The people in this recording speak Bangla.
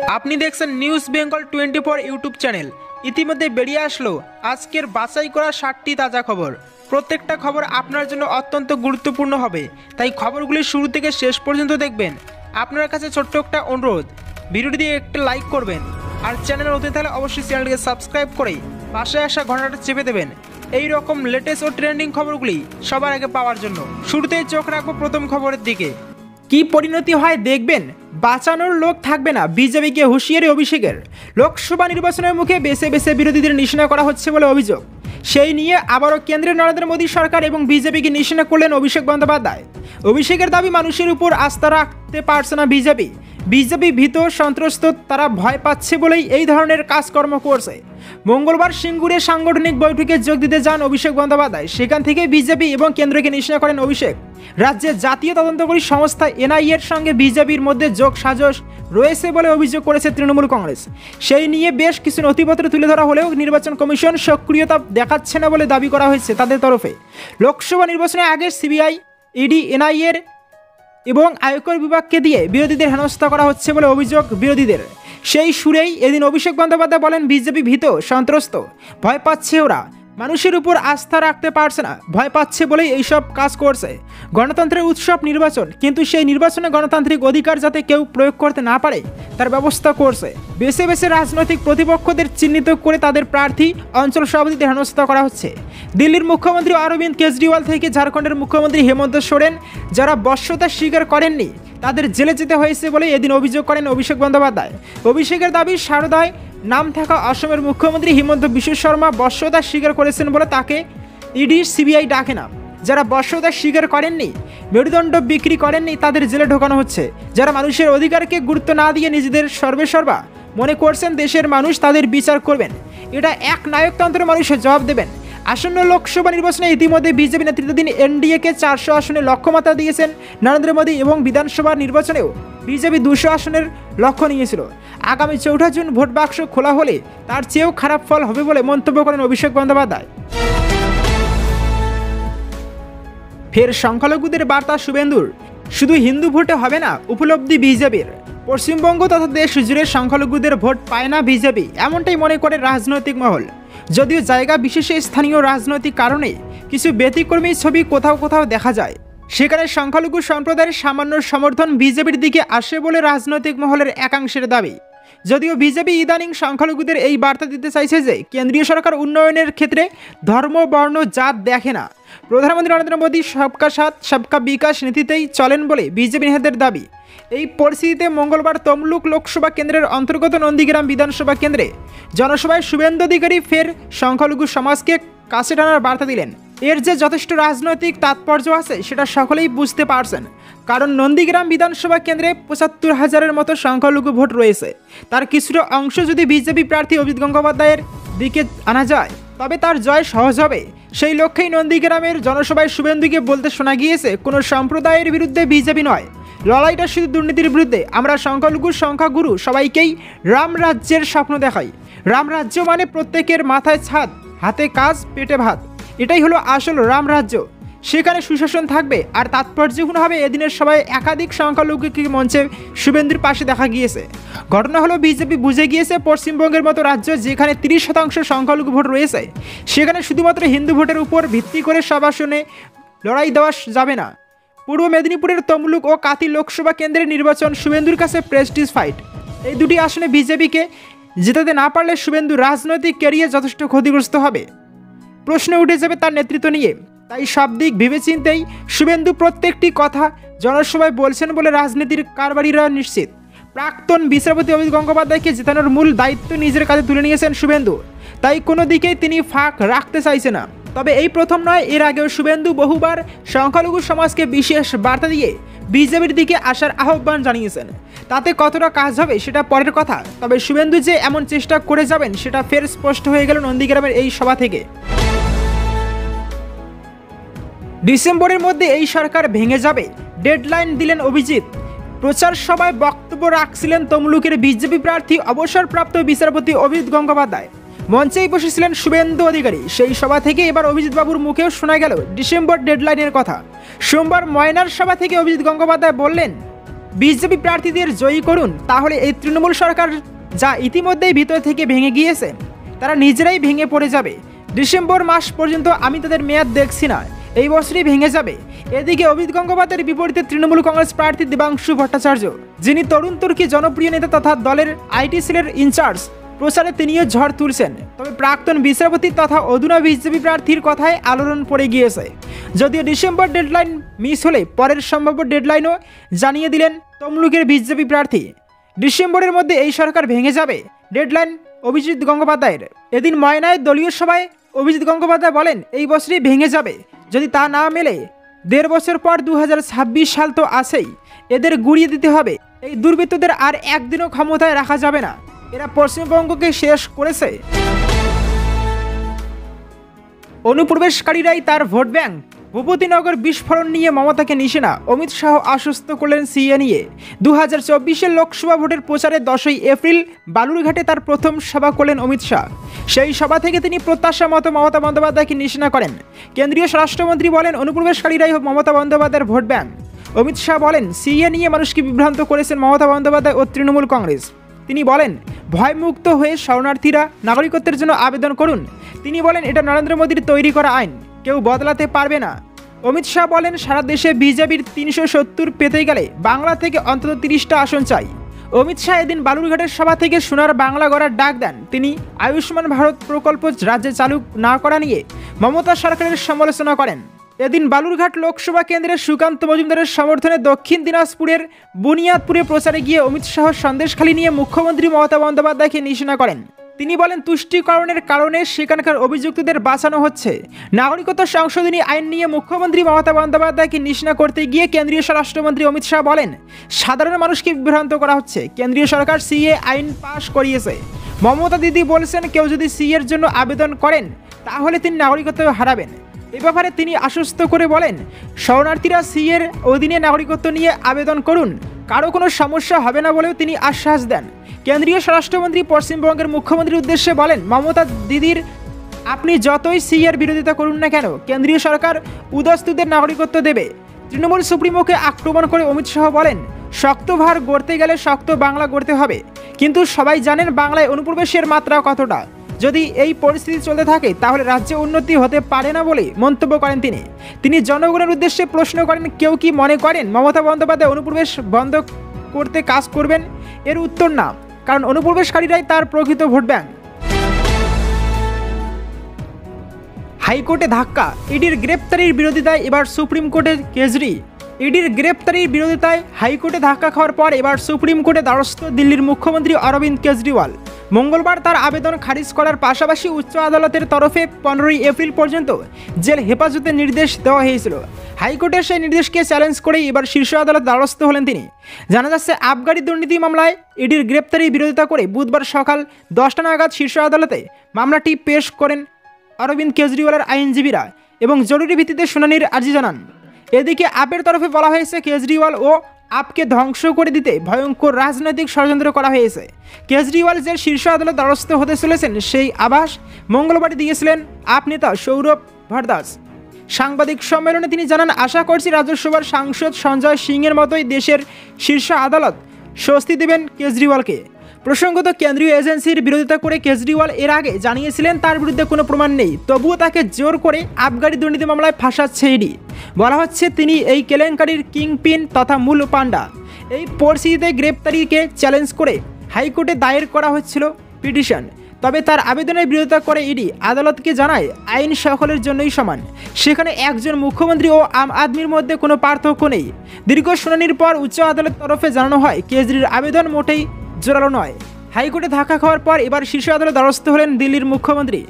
আপনি দেখছেন নিউজ বেঙ্গল 24 ইউটিউব চ্যানেল। ইতিমধ্যে বেরিয়ে আসলো আজকের বাছাই করা 60টি তাজা খবর। প্রত্যেকটা খবর আপনার জন্য অত্যন্ত গুরুত্বপূর্ণ হবে, তাই খবরগুলি শুরু থেকে শেষ পর্যন্ত দেখবেন। আপনার কাছে ছোট্ট একটা অনুরোধ, ভিডিওটি দিয়ে একটা লাইক করবেন, আর চ্যানেলে নতুন থাকলে অবশ্যই চ্যানেলটিকে সাবস্ক্রাইব করে পাশে আসা ঘন্টাটা চেপে দেবেন এই রকম লেটেস্ট ও ট্রেন্ডিং খবরগুলি সবার আগে পাওয়ার জন্য। শুরুতেই চোখ রাখবো প্রথম খবরের দিকে। কি পরিণতি হয় দেখবেন, বাঁচানোর লোক থাকবে না, বিজেপিকে হুঁশিয়ারি অভিষেকের। লোকসভা নির্বাচনের মুখে বেছে বেছে বিরোধীদের নিশানা করা হচ্ছে বলে অভিযোগ। সেই নিয়ে আবারও কেন্দ্রের নরেন্দ্র মোদী সরকার এবং বিজেপিকে নিশানা করলেন অভিষেক বন্দ্যোপাধ্যায়। অভিষেকের দাবি, মানুষের উপর আস্থা রাখতে পারছে না বিজেপি। বিজেপি ভীত, সন্ত্রস্ত, তারা ভয় পাচ্ছে বলেই এই ধরনের কাজকর্ম করছে। মঙ্গলবার সিঙ্গুরে সাংগঠনিক বৈঠকে যোগ দিতে যান অভিষেক বন্দ্যোপাধ্যায়। সেখান থেকে বিজেপি এবং কেন্দ্রকে নিশানা করেন অভিষেক। রাজ্যে জাতীয় তদন্তকারী সংস্থা এনআইএর সঙ্গে বিজেপির মধ্যে যোগ সাজশ রয়েছে বলে অভিযোগ করেছে তৃণমূল কংগ্রেস। সেই নিয়ে বেশ কিছু নথিপত্র তুলে ধরা হলেও নির্বাচন কমিশন সক্রিয়তা দেখাচ্ছে না বলে দাবি করা হয়েছে তাদের তরফে। লোকসভা নির্বাচনের আগে সিবিআই, ইডি, এনআইএর এবং আয়কর বিভাগকে দিয়ে বিরোধীদের হেনস্থা করা হচ্ছে বলে অভিযোগ বিরোধীদের। সেই সুরেই এদিন অভিষেক বন্দ্যোপাধ্যায় বলেন, বিজেপি ভীত, সন্ত্রস্ত, ভয় পাচ্ছে, ওরা মানুষের উপর আস্থা রাখতে পারছে না, ভয় পাচ্ছে বলেই এইসব কাজ করছে। গণতন্ত্রের উৎসব নির্বাচন, কিন্তু সেই নির্বাচনে গণতান্ত্রিক অধিকার যাতে কেউ প্রয়োগ করতে না পারে তার ব্যবস্থা করছে। বেছে বেছে রাজনৈতিক প্রতিপক্ষদের চিহ্নিত করে তাদের প্রার্থী, অঞ্চল সভাপতিদের হেনস্থা করা হচ্ছে। দিল্লির মুখ্যমন্ত্রী অরবিন্দ কেজরিওয়াল থেকে ঝাড়খণ্ডের মুখ্যমন্ত্রী হেমন্ত সোরেন, যারা বশ্যতা স্বীকার করেননি তাদের জেলে যেতে হয়েছে বলে এদিন অভিযোগ করেন অভিষেক বন্দ্যোপাধ্যায়। অভিষেকের দাবি, শারদায় নাম থাকা অসমের মুখ্যমন্ত্রী হিমন্ত বিশ্ব শর্মা বশ্যতা স্বীকার করেছেন বলে তাকে ইডি, সিবিআই ডাকে না। যারা বশ্যতা স্বীকার করেননি, মেরুদণ্ড বিক্রি করেননি, তাদের জেলে ঢোকানো হচ্ছে। যারা মানুষের অধিকারকে গুরুত্ব না দিয়ে নিজেদের সর্বেসর্বা মনে করছেন দেশের মানুষ তাদের বিচার করবেন, এটা এক নায়কতন্ত্রের মানুষের জবাব দেবেন। আসন্ন লোকসভা নির্বাচনে ইতিমধ্যে বিজেপি নেতৃত্বাধীন এনডিএকে 400 আসনে লক্ষ্যমাত্রা দিয়েছেন নরেন্দ্র মোদী এবং বিধানসভা নির্বাচনেও বিজেপি 200 আসনের লক্ষ্য নিয়েছিল। আগামী 4 জুন ভোট বাক্স খোলা হলে তার চেয়েও খারাপ ফল হবে বলে মন্তব্য করেন অভিষেক বন্দ্যোপাধ্যায়। ফের সংখ্যালঘুদের বার্তা শুভেন্দুর, শুধু হিন্দু ভোটে হবে না, উপলব্ধি বিজেপির। পশ্চিমবঙ্গ তথা দেশ জুড়ে সংখ্যালঘুদের ভোট পায় না বিজেপি, এমনটাই মনে করে রাজনৈতিক মহল। যদিও জায়গা বিশেষে স্থানীয় রাজনৈতিক কারণে কিছু ব্যতিক্রমী ছবি কোথাও কোথাও দেখা যায়, সেখানে সংখ্যালঘু সম্প্রদায়ের সামান্য সমর্থন বিজেপির দিকে আসে বলে রাজনৈতিক মহলের একাংশের দাবি। যদিও বিজেপি ইদানিং সংখ্যালঘুদের এই বার্তা দিতে চাইছে যে কেন্দ্রীয় সরকার উন্নয়নের ক্ষেত্রে ধর্ম, বর্ণ, জাত দেখে না। প্রধানমন্ত্রী নরেন্দ্র মোদী সবকা সাথ সবকা বিকাশ নীতিতেই চলেন বলে বিজেপি নেতাদের দাবি। এই পরিস্থিতিতে মঙ্গলবার তমলুক লোকসভা কেন্দ্রের অন্তর্গত নন্দীগ্রাম বিধানসভা কেন্দ্রে জনসভায় শুভেন্দু অধিকারী ফের সংখ্যালঘু সমাজকে কাছে টানার বার্তা দিলেন। এর যে যথেষ্ট রাজনৈতিক তাৎপর্য আছে সেটা সকলেই বুঝতে পারছেন, কারণ নন্দীগ্রাম বিধানসভা কেন্দ্রে ৭৫,০০০-এর মতো সংখ্যালঘু ভোট রয়েছে। তার কিছুটা অংশ যদি বিজেপি প্রার্থী অভিজিৎ গঙ্গোপাধ্যায়ের দিকে আনা যায় তবে তার জয় সহজ হবে। সেই লক্ষ্যেই নন্দীগ্রামের জনসভায় শুভেন্দুকে বলতে শোনা গিয়েছে, কোনো সম্প্রদায়ের বিরুদ্ধে বিজেপি নয়, লড়াইটা শুধু দুর্নীতির বিরুদ্ধে। আমরা সংখ্যালঘু, সংখ্যাগুরু সবাইকেই রাম রাজ্যের স্বপ্ন দেখাই। রাম রাজ্য মানে প্রত্যেকের মাথায় ছাদ, হাতে কাজ, পেটে ভাত, এটাই হলো আসল রাম রাজ্য। সেখানে সুশাসন থাকবে। আর তাৎপর্যপূর্ণ হবে, এদিনের সবাই একাধিক সংখ্যালঘুকে মঞ্চে শুভেন্দুর পাশে দেখা গিয়েছে। ঘটনা হলো, বিজেপি বুঝে গিয়েছে পশ্চিমবঙ্গের মতো রাজ্য যেখানে 30% সংখ্যালঘু ভোট রয়েছে, সেখানে শুধুমাত্র হিন্দু ভোটের উপর ভিত্তি করে সব আসনে লড়াই দেওয়া যাবে না। পূর্ব মেদিনীপুরের তমলুক ও কাতি লোকসভা কেন্দ্রের নির্বাচন শুভেন্দুর কাছে প্রেস্টিজ ফাইট। এই দুটি আসনে বিজেপিকে জেতাতে না পারলে শুভেন্দু রাজনৈতিক ক্যারিয়ার যথেষ্ট ক্ষতিগ্রস্ত হবে। প্রশ্ন উঠে যাবে তার নেতৃত্ব নিয়ে। তাই সব দিক ভেবেচিন্তেই শুভেন্দু প্রত্যেকটি কথা জনসভায় বলছেন বলে রাজনীতির কারবারিরা নিশ্চিত। প্রাক্তন বিচারপতি অভিজিৎ গঙ্গোপাধ্যায়কে জেতানোর মূল দায়িত্ব নিজের কাছে তুলে নিয়েছেন শুভেন্দু, তাই কোনো দিকেই তিনি ফাঁক রাখতে চাইছে না। তবে এই প্রথম নয়, এর আগেও শুভেন্দু বহুবার সংখ্যালঘু সমাজকে বিশেষ বার্তা দিয়ে বিজেপির দিকে আসার আহ্বান জানিয়েছেন। তাতে কতটা কাজ হবে সেটা পরের কথা, তবে শুভেন্দু যে এমন চেষ্টা করে যাবেন সেটা ফের স্পষ্ট হয়ে গেল নন্দীগ্রামের এই সভা থেকে। ডিসেম্বরের মধ্যে এই সরকার ভেঙে যাবে, ডেডলাইন দিলেন অভিজিৎ। প্রচার সভায় বক্তব্য রাখছিলেন তমলুকের বিজেপি প্রার্থী অবসরপ্রাপ্ত বিচারপতি অভিজিৎ গঙ্গোপাধ্যায়। মঞ্চেই বসেছিলেন শুভেন্দু অধিকারী। সেই সভা থেকে এবার অভিজিৎ বাবুর মুখেও শোনা গেল ডিসেম্বর ডেডলাইনের কথা। সোমবার ময়নার সভা থেকে অভিজিৎ গঙ্গোপাধ্যায় বললেন, বিজেপি প্রার্থীদের জয়ী করুন, তাহলে এই তৃণমূল সরকার যা ইতিমধ্যেই ভিতর থেকে ভেঙে গিয়েছে তারা নিজেরাই ভেঙে পড়ে যাবে। ডিসেম্বর মাস পর্যন্ত আমি তাদের মেয়াদ দেখছি না, এই বছরই ভেঙে যাবে। এদিকে অভিজিৎ গঙ্গোপাধ্যায়ের বিপরীতে তৃণমূল কংগ্রেস প্রার্থী দেবাংশু ভট্টাচার্য, যিনি তরুণ তুর্কি জনপ্রিয় নেতা তথা দলের আইটি সেলের ইনচার্জ, প্রচারে তিনিও ঝড় তুলছেন। তবে প্রাক্তন বিচারপতি তথা অধুনা বিজেপি প্রার্থীর কথায় আলোড়ন পড়ে গিয়েছে। যদিও ডিসেম্বর ডেডলাইন মিস হলে পরের সম্ভাব্য ডেডলাইনও জানিয়ে দিলেন তমলুকের বিজেপি প্রার্থী। ডিসেম্বরের মধ্যে এই সরকার ভেঙে যাবে, ডেডলাইন অভিজিৎ গঙ্গোপাধ্যায়ের। এদিন ময়নায় দলীয় সভায় অভিজিৎ গঙ্গোপাধ্যায় বলেন, এই বছরই ভেঙে যাবে। যদি তা না মেলে 1.5 বছর পর 2026 সাল তো আসেই, এদের গুড়িয়ে দিতে হবে। এই দুর্বৃত্তদের আর একদিনও ক্ষমতায় রাখা যাবে না, এরা পশ্চিমবঙ্গকে শেষ করেছে। অনুপ্রবেশকারীরাই তার ভোট ব্যাংক, ভূপতিনগর বিস্ফোরণ নিয়ে মমতাকে নিশানা, অমিত শাহ আশ্বস্ত করলেন সিএ নিয়ে। 2024-এর লোকসভা ভোটের প্রচারে 10ই এপ্রিল বালুরঘাটে তার প্রথম সভা করলেন অমিত শাহ। সেই সভা থেকে তিনি প্রত্যাশা মতো মমতা বন্দ্যোপাধ্যায়কে নিশানা করেন। কেন্দ্রীয় স্বরাষ্ট্রমন্ত্রী বলেন, অনুপ্রবেশকারীরাই মমতা বন্দ্যোপাধ্যায়ের ভোট ব্যাংক। অমিত শাহ বলেন, সিএ নিয়ে মানুষকে বিভ্রান্ত করেছেন মমতা বন্দ্যোপাধ্যায় ও তৃণমূল কংগ্রেস। তিনি বলেন, ভয়মুক্ত হয়ে শরণার্থীরা নাগরিকত্বের জন্য আবেদন করুন। তিনি বলেন, এটা নরেন্দ্র মোদীর তৈরি করা আইন, কেউ বদলাতে পারবে না। অমিত শাহ বলেন, সারা দেশে বিজেপির 370 পেতে গেলে বাংলা থেকে অন্তত 30টা আসন চাই। অমিত শাহ এদিন বালুরঘাটের সভা থেকে সোনার বাংলা গড়ার ডাক দেন। তিনি আয়ুষ্মান ভারত প্রকল্প রাজ্যে চালু না করা নিয়ে মমতা সরকারের সমালোচনা করেন। এদিন বালুরঘাট লোকসভা কেন্দ্রের সুকান্ত মজুমদারের সমর্থনে দক্ষিণ দিনাজপুরের বুনিয়াদপুরে প্রচারে গিয়ে অমিত শাহ সন্দেশখালী নিয়ে মুখ্যমন্ত্রী মমতা বন্দ্যোপাধ্যায়কে নিশানা করেন। তিনি বলেন, তুষ্টিকরণের কারণে সেখানকার অভিযুক্তদের বাঁচানো হচ্ছে। নাগরিকত্ব সংশোধনী আইন নিয়ে মুখ্যমন্ত্রী মমতা বন্দ্যোপাধ্যায়কে নিশানা করতে গিয়ে কেন্দ্রীয় স্বরাষ্ট্রমন্ত্রী অমিত শাহ বলেন, সাধারণ মানুষকে বিভ্রান্ত করা হচ্ছে। কেন্দ্রীয় সরকার সিএ আইন পাশ করিয়েছে। মমতা দিদি বলছেন, কেউ যদি সিএর জন্য আবেদন করেন তাহলে তিনি নাগরিকত্ব হারাবেন। এ ব্যাপারে তিনি আশ্বস্ত করে বলেন, শরণার্থীরা সিএর অধীনে নাগরিকত্ব নিয়ে আবেদন করুন, কারো কোনো সমস্যা হবে না বলেও তিনি আশ্বাস দেন। কেন্দ্রীয় স্বরাষ্ট্রমন্ত্রী পশ্চিমবঙ্গের মুখ্যমন্ত্রীর উদ্দেশ্যে বলেন, মমতা দিদির আপনি যতই সিএর বিরোধিতা করুন না কেন, কেন্দ্রীয় সরকার উদাস্তুদের নাগরিকত্ব দেবে। তৃণমূল সুপ্রিমোকে আক্রমণ করে অমিত শাহ বলেন, শক্ত ভার গড়তে গেলে শক্ত বাংলা গড়তে হবে, কিন্তু সবাই জানেন বাংলায় অনুপ্রবেশের মাত্রা কতটা। যদি এই পরিস্থিতি চলতে থাকে তাহলে রাজ্যে উন্নতি হতে পারে না বলে মন্তব্য করেন তিনি জনগণের উদ্দেশ্যে প্রশ্ন করেন, কেউ কি মনে করেন মমতা বন্দ্যোপাধ্যায় অনুপ্রবেশ বন্ধ করতে কাজ করবেন? এর উত্তর না, কারণ অনুপ্রবেশকারীরাই তার প্রকৃত ভোট ব্যাংক। হাইকোর্টে ধাক্কা, ইডির গ্রেপ্তারির বিরোধিতায় এবার সুপ্রিম কোর্টের কেজরি। ইডির গ্রেপ্তারির বিরোধিতায় হাইকোর্টে ধাক্কা খাওয়ার পর এবার সুপ্রিম কোর্টে দ্বারস্থ দিল্লির মুখ্যমন্ত্রী অরবিন্দ কেজরিওয়াল। মঙ্গলবার তার আবেদন খারিজ করার পাশাপাশি উচ্চ আদালতের তরফে 15ই এপ্রিল পর্যন্ত জেল হেফাজতের নির্দেশ দেওয়া হয়েছিল। হাইকোর্টের সেই নির্দেশকে চ্যালেঞ্জ করেই এবার শীর্ষ আদালত দ্বারস্থ হলেন তিনি। জানা যাচ্ছে, আবগারি দুর্নীতি মামলায় ইডির গ্রেপ্তারির বিরোধিতা করে বুধবার সকাল 10টা নাগাদ শীর্ষ আদালতে মামলাটি পেশ করেন অরবিন্দ কেজরিওয়ালের আইনজীবীরা এবং জরুরি ভিত্তিতে শুনানির আর্জি জানান। এদিকে আপের তরফে বলা হয়েছে, কেজরিওয়াল ও আপকে ধ্বংস করে দিতে ভয়ঙ্কর রাজনৈতিক ষড়যন্ত্র করা হয়েছে। কেজরিওয়াল যে শীর্ষ আদালত দ্বারস্থ হতে চলেছেন সেই আভাস মঙ্গলবার দিয়েছিলেন আপ নেতা সৌরভ ভারদাস। সাংবাদিক সম্মেলনে তিনি জানান, আশা করছি রাজ্যসভার সাংসদ সঞ্জয় সিংয়ের মতোই দেশের শীর্ষ আদালত স্বস্তি দেবেন কেজরিওয়ালকে। প্রসঙ্গত, কেন্দ্রীয় এজেন্সির বিরোধিতা করে কেজরিওয়াল এর আগে জানিয়েছিলেন তার বিরুদ্ধে কোনো প্রমাণ নেই, তবুও তাকে জোর করে আবগারি দুর্নীতি মামলায় ফাঁসাচ্ছে ইডি। বলা হচ্ছে তিনি এই কেলেঙ্কারির কিংপিন তথা মূল পাণ্ডা। এই পরিস্থিতিতে গ্রেপ্তারিকে চ্যালেঞ্জ করে হাইকোর্টে দায়ের করা হচ্ছিল পিটিশন। তবে তার আবেদনের বিরোধিতা করে ইডি আদালতকে জানায়, আইন সকলের জন্যই সমান, সেখানে একজন মুখ্যমন্ত্রী ও আম আদমির মধ্যে কোনো পার্থক্য নেই। দীর্ঘ শুনানির পর উচ্চ আদালতের তরফে জানানো হয়, কেজরির আবেদন মোটেই জোরালো নয়। হাইকোর্টে ধাক্কা খাওয়ার পর এবার শীর্ষ আদালত দ্বারস্থ হলেন দিল্লির মুখ্যমন্ত্রী।